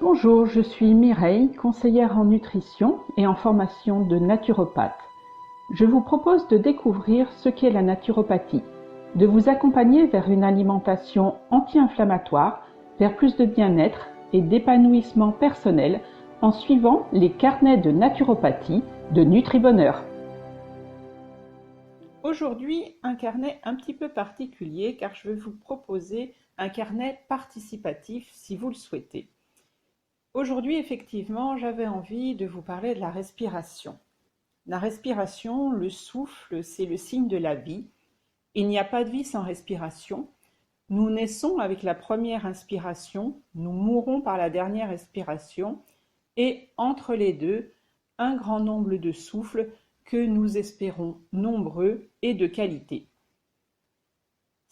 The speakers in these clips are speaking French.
Bonjour, je suis Mireille, conseillère en nutrition et en formation de naturopathe. Je vous propose de découvrir ce qu'est la naturopathie, de vous accompagner vers une alimentation anti-inflammatoire, vers plus de bien-être et d'épanouissement personnel en suivant les carnets de naturopathie de NutriBonheur. Aujourd'hui, un carnet un petit peu particulier car je vais vous proposer un carnet participatif si vous le souhaitez. Aujourd'hui, effectivement, j'avais envie de vous parler de la respiration. La respiration, le souffle, c'est le signe de la vie. Il n'y a pas de vie sans respiration. Nous naissons avec la première inspiration, nous mourrons par la dernière expiration, et entre les deux, un grand nombre de souffles que nous espérons nombreux et de qualité.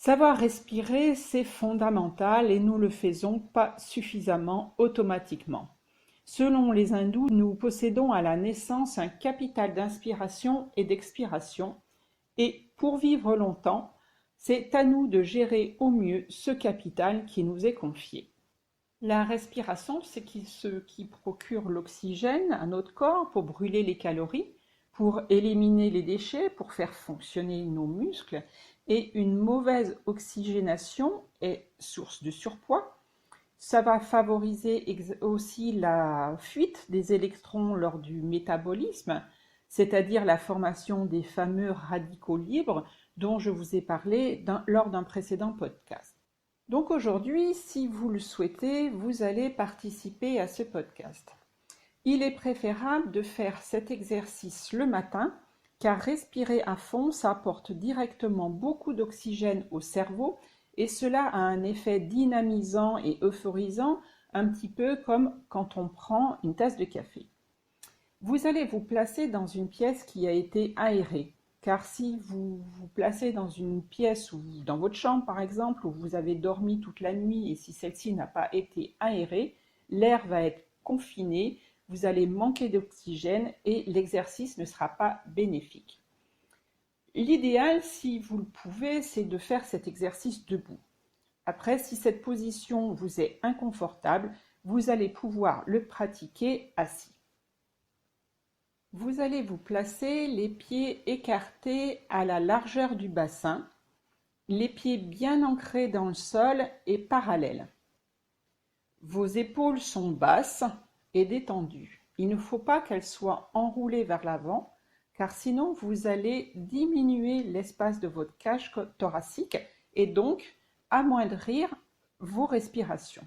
Savoir respirer, c'est fondamental et nous le faisons pas suffisamment automatiquement. Selon les hindous, nous possédons à la naissance un capital d'inspiration et d'expiration et pour vivre longtemps, c'est à nous de gérer au mieux ce capital qui nous est confié. La respiration, c'est ce qui procure l'oxygène à notre corps pour brûler les calories, pour éliminer les déchets, pour faire fonctionner nos muscles. Et une mauvaise oxygénation est source de surpoids. Ça va favoriser aussi la fuite des électrons lors du métabolisme, c'est-à-dire la formation des fameux radicaux libres dont je vous ai parlé lors d'un précédent podcast. Donc aujourd'hui, si vous le souhaitez, vous allez participer à ce podcast. Il est préférable de faire cet exercice le matin, car respirer à fond, ça apporte directement beaucoup d'oxygène au cerveau et cela a un effet dynamisant et euphorisant, un petit peu comme quand on prend une tasse de café. Vous allez vous placer dans une pièce qui a été aérée, car si vous vous placez dans une pièce ou dans votre chambre par exemple, où vous avez dormi toute la nuit et si celle-ci n'a pas été aérée, l'air va être confiné, vous allez manquer d'oxygène et l'exercice ne sera pas bénéfique. L'idéal, si vous le pouvez, c'est de faire cet exercice debout. Après, si cette position vous est inconfortable, vous allez pouvoir le pratiquer assis. Vous allez vous placer les pieds écartés à la largeur du bassin, les pieds bien ancrés dans le sol et parallèles. Vos épaules sont basses et détendues. Il ne faut pas qu'elles soient enroulées vers l'avant, car sinon vous allez diminuer l'espace de votre cage thoracique et donc amoindrir vos respirations.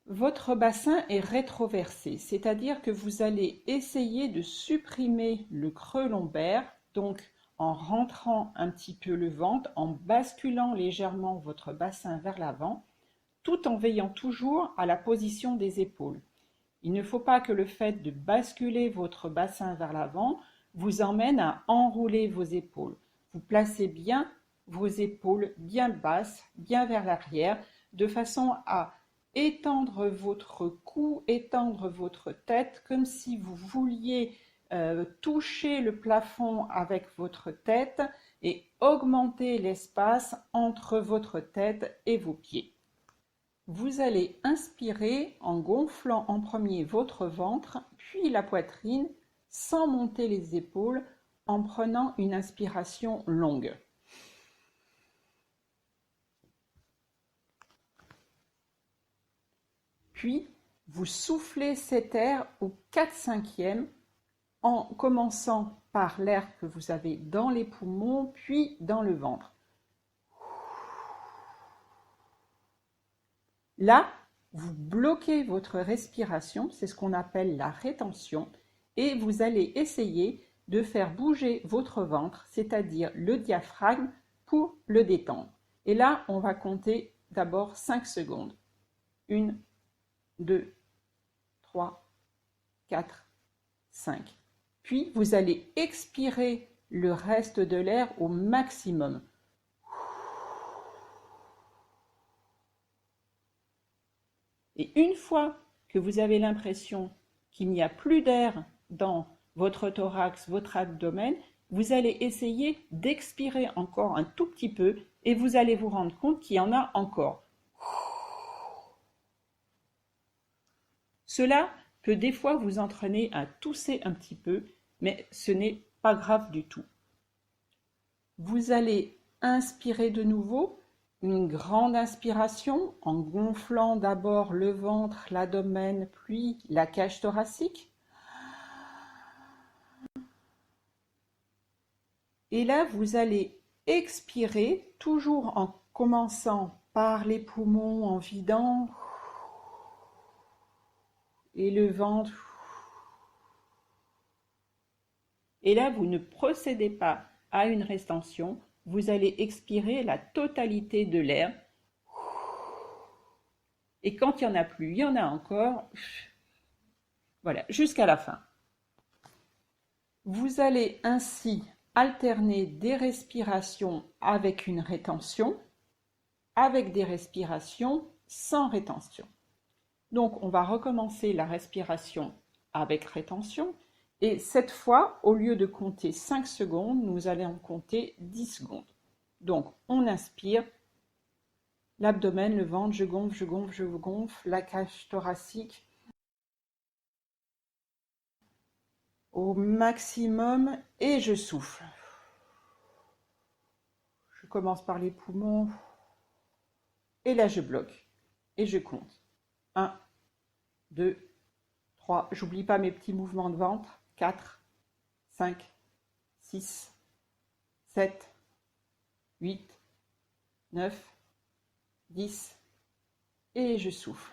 Votre bassin est rétroversé, c'est-à-dire que vous allez essayer de supprimer le creux lombaire, donc en rentrant un petit peu le ventre, en basculant légèrement votre bassin vers l'avant, tout en veillant toujours à la position des épaules. Il ne faut pas que le fait de basculer votre bassin vers l'avant vous emmène à enrouler vos épaules. Vous placez bien vos épaules bien basses, bien vers l'arrière, de façon à étendre votre cou, étendre votre tête, comme si vous vouliez toucher le plafond avec votre tête et augmenter l'espace entre votre tête et vos pieds. Vous allez inspirer en gonflant en premier votre ventre, puis la poitrine, sans monter les épaules, en prenant une inspiration longue. Puis, vous soufflez cet air au 4/5e en commençant par l'air que vous avez dans les poumons, puis dans le ventre. Là, vous bloquez votre respiration, c'est ce qu'on appelle la rétention, et vous allez essayer de faire bouger votre ventre, c'est-à-dire le diaphragme, pour le détendre. Et là, on va compter d'abord 5 secondes. 1, 2, 3, 4, 5. Puis, vous allez expirer le reste de l'air au maximum. Et une fois que vous avez l'impression qu'il n'y a plus d'air dans votre thorax, votre abdomen, vous allez essayer d'expirer encore un tout petit peu et vous allez vous rendre compte qu'il y en a encore. Cela peut des fois vous entraîner à tousser un petit peu, mais ce n'est pas grave du tout. Vous allez inspirer de nouveau, une grande inspiration en gonflant d'abord le ventre, l'abdomen, puis la cage thoracique. Et là, vous allez expirer, toujours en commençant par les poumons, en vidant, et le ventre. Et là, vous ne procédez pas à une rétention, vous allez expirer la totalité de l'air. Et quand il n'y en a plus, il y en a encore. Voilà, jusqu'à la fin. Vous allez ainsi alterner des respirations avec une rétention, avec des respirations sans rétention. Donc, on va recommencer la respiration avec rétention. Et cette fois, au lieu de compter 5 secondes, nous allons compter 10 secondes. Donc, on inspire, l'abdomen, le ventre, je gonfle, je gonfle, je gonfle, la cage thoracique au maximum et je souffle. Je commence par les poumons et là je bloque et je compte. 1, 2, 3, j'oublie pas mes petits mouvements de ventre. 4, 5, 6, 7, 8, 9, 10 et je souffle.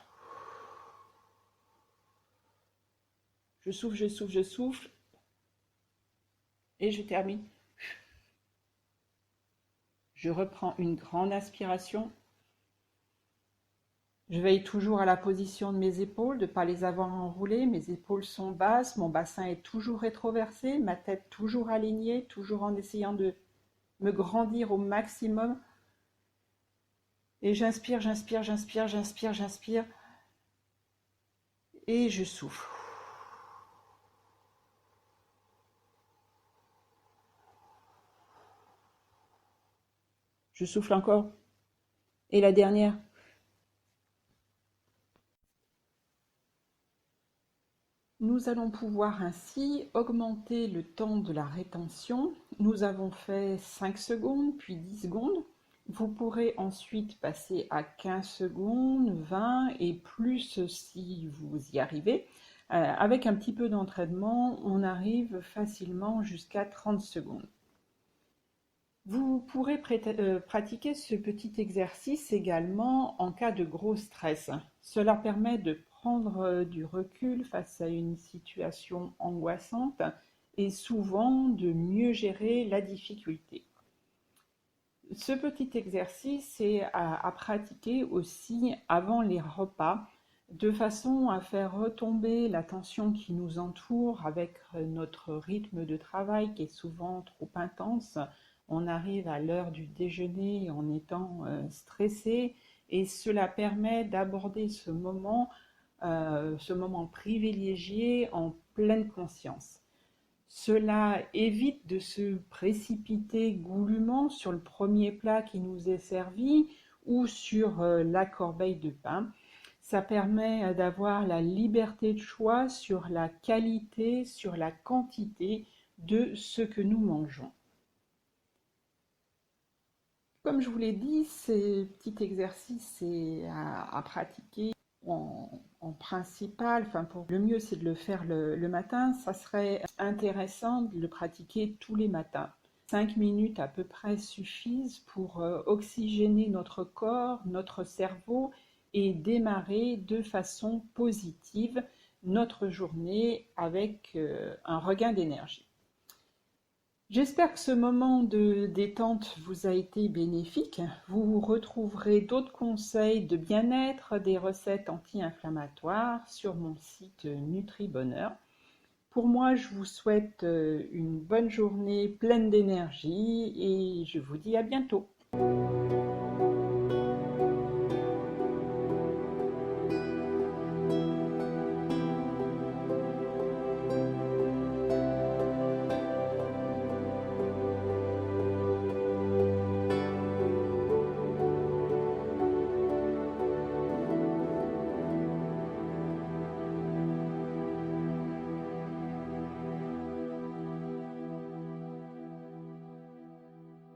Je souffle, je souffle, je souffle et je termine. Je reprends une grande inspiration. Je veille toujours à la position de mes épaules, de ne pas les avoir enroulées. Mes épaules sont basses, mon bassin est toujours rétroversé, ma tête toujours alignée, toujours en essayant de me grandir au maximum. Et j'inspire, j'inspire, j'inspire, j'inspire, j'inspire. Et je souffle. Je souffle encore. Et la dernière. Nous allons pouvoir ainsi augmenter le temps de la rétention. Nous avons fait 5 secondes, puis 10 secondes. Vous pourrez ensuite passer à 15 secondes, 20 et plus si vous y arrivez. Avec un petit peu d'entraînement, on arrive facilement jusqu'à 30 secondes. Vous pourrez pratiquer ce petit exercice également en cas de gros stress. Cela permet de prendre du recul face à une situation angoissante et souvent de mieux gérer la difficulté. Ce petit exercice est à pratiquer aussi avant les repas, de façon à faire retomber la tension qui nous entoure avec notre rythme de travail qui est souvent trop intense. On arrive à l'heure du déjeuner en étant stressé et cela permet d'aborder ce moment privilégié en pleine conscience. Cela évite de se précipiter goulûment sur le premier plat qui nous est servi ou sur la corbeille de pain. Ça permet d'avoir la liberté de choix sur la qualité, sur la quantité de ce que nous mangeons. Comme je vous l'ai dit, ces petits exercices c'est à pratiquer en principal. Enfin, pour le mieux, c'est de le faire le matin. Ça serait intéressant de le pratiquer tous les matins. 5 minutes à peu près suffisent pour oxygéner notre corps, notre cerveau et démarrer de façon positive notre journée avec un regain d'énergie. J'espère que ce moment de détente vous a été bénéfique. Vous retrouverez d'autres conseils de bien-être, des recettes anti-inflammatoires sur mon site NutriBonheur. Pour moi, je vous souhaite une bonne journée pleine d'énergie et je vous dis à bientôt.